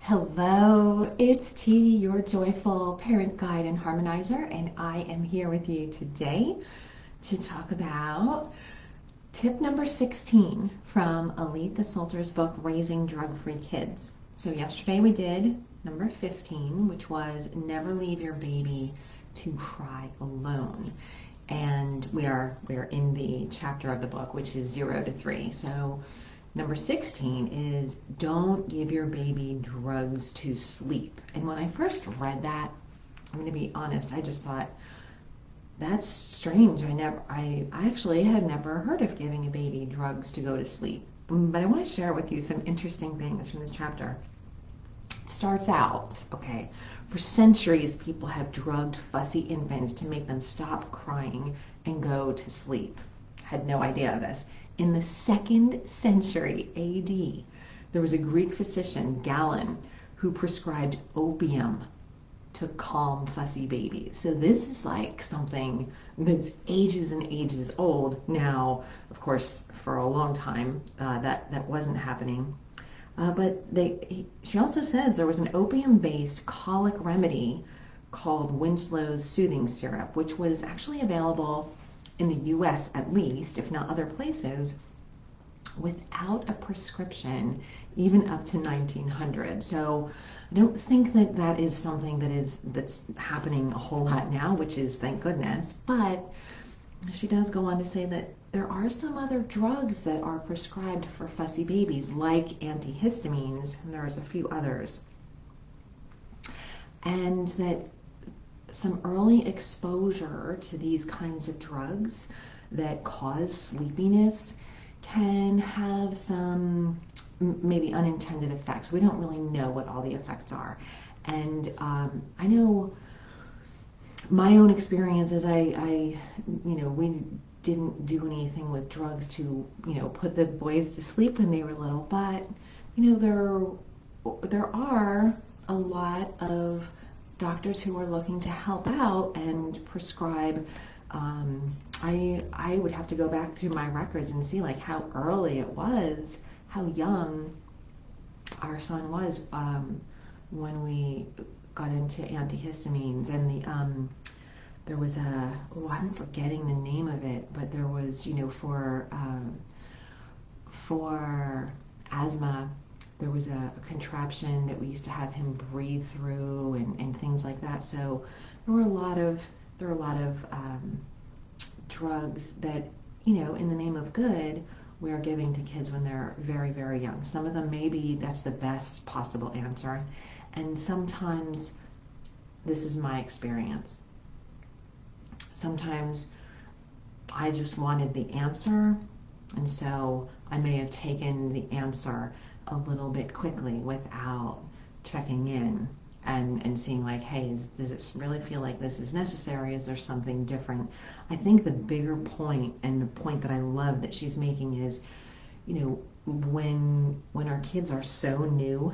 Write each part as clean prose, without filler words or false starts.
Hello, it's T, your joyful parent guide and harmonizer, and I am here with you today to talk about tip number 16 from Aletha Solter's book, Raising Drug-Free Kids. So yesterday we did number 15, which was never leave your baby to cry alone. And we are in the chapter of the book, which is 0 to 3. So number 16 is don't give your baby drugs to sleep. And when I first read that, I'm going to be honest, I just thought, that's strange. I actually had never heard of giving a baby drugs to go to sleep. But I want to share with you some interesting things from this chapter. It starts out, okay, for centuries people have drugged fussy infants to make them stop crying and go to sleep. Had no idea of this. In the 2nd century AD, there was a Greek physician, Galen, who prescribed opium to calm fussy babies. So this is like something that's ages and ages old. Now, of course, for a long time, that wasn't happening. But she also says there was an opium-based colic remedy called Winslow's soothing syrup, which was actually available in the US at least, if not other places, without a prescription, even up to 1900. So I don't think that is something that's happening a whole lot now, which is thank goodness. But she does go on to say that there are some other drugs that are prescribed for fussy babies, like antihistamines, and there's a few others. And that some early exposure to these kinds of drugs that cause sleepiness can have some maybe unintended effects. We don't really know what all the effects are. And I know my own experience is we didn't do anything with drugs to, put the boys to sleep when they were little, but, there are a lot of doctors who are looking to help out and prescribe. I would have to go back through my records and see like how early it was, how young our son was when we got into antihistamines. And there was I'm forgetting the name of it, but there was, for asthma, there was a contraption that we used to have him breathe through and things like that. So there were a lot of drugs that, in the name of good, we are giving to kids when they're very, very young. Some of them, maybe that's the best possible answer. And sometimes, this is my experience, sometimes I just wanted the answer, and so I may have taken the answer a little bit quickly without checking in and seeing like, hey, does it really feel like this is necessary? Is there something different? I think the bigger point, and the point that I love that she's making is, when our kids are so new,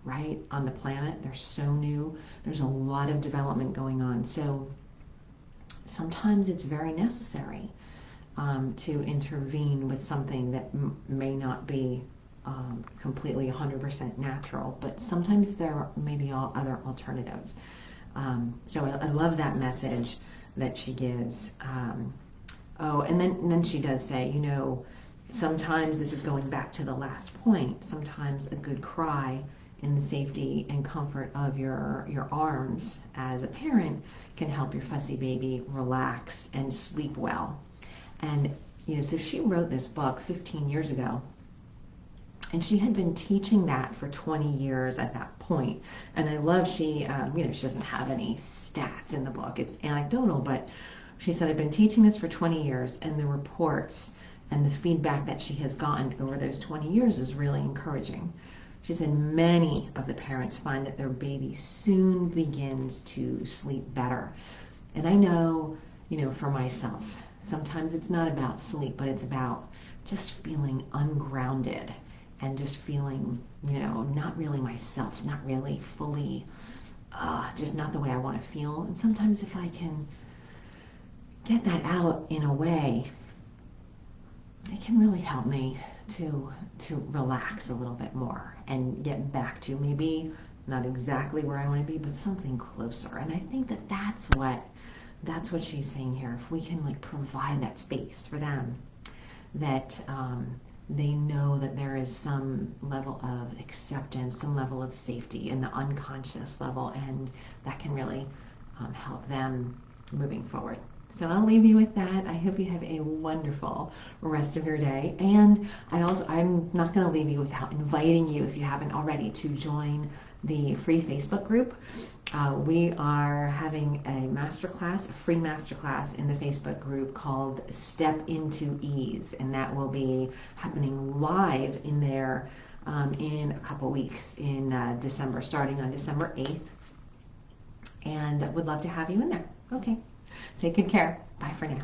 right, on the planet, they're so new, there's a lot of development going on. So sometimes it's very necessary to intervene with something that may not be completely 100% natural, but sometimes there may be other alternatives. So I love that message that she gives. And then she does say, sometimes, this is going back to the last point, sometimes a good cry in the safety and comfort of your arms as a parent can help your fussy baby relax and sleep well. And so she wrote this book 15 years ago, and she had been teaching that for 20 years at that point. And I love she doesn't have any stats in the book. It's anecdotal, but she said, I've been teaching this for 20 years, and the reports and the feedback that she has gotten over those 20 years is really encouraging. She said many of the parents find that their baby soon begins to sleep better. And I know, for myself, sometimes it's not about sleep, but it's about just feeling ungrounded and just feeling, not really myself, not really fully, just not the way I want to feel. And sometimes if I can get that out in a way, it can really help me to relax a little bit more and get back to maybe not exactly where I want to be, but something closer. And I think that that's what she's saying here. If we can like provide that space for them, that they know that there is some level of acceptance, some level of safety in the unconscious level, and that can really help them moving forward. So I'll leave you with that. I hope you have a wonderful rest of your day. And I'm not going to leave you without inviting you, if you haven't already, to join the free Facebook group. We are having a free masterclass in the Facebook group called Step Into Ease, and that will be happening live in there in a couple weeks in December, starting on December 8th. And would love to have you in there. Okay. Take good care. Bye for now.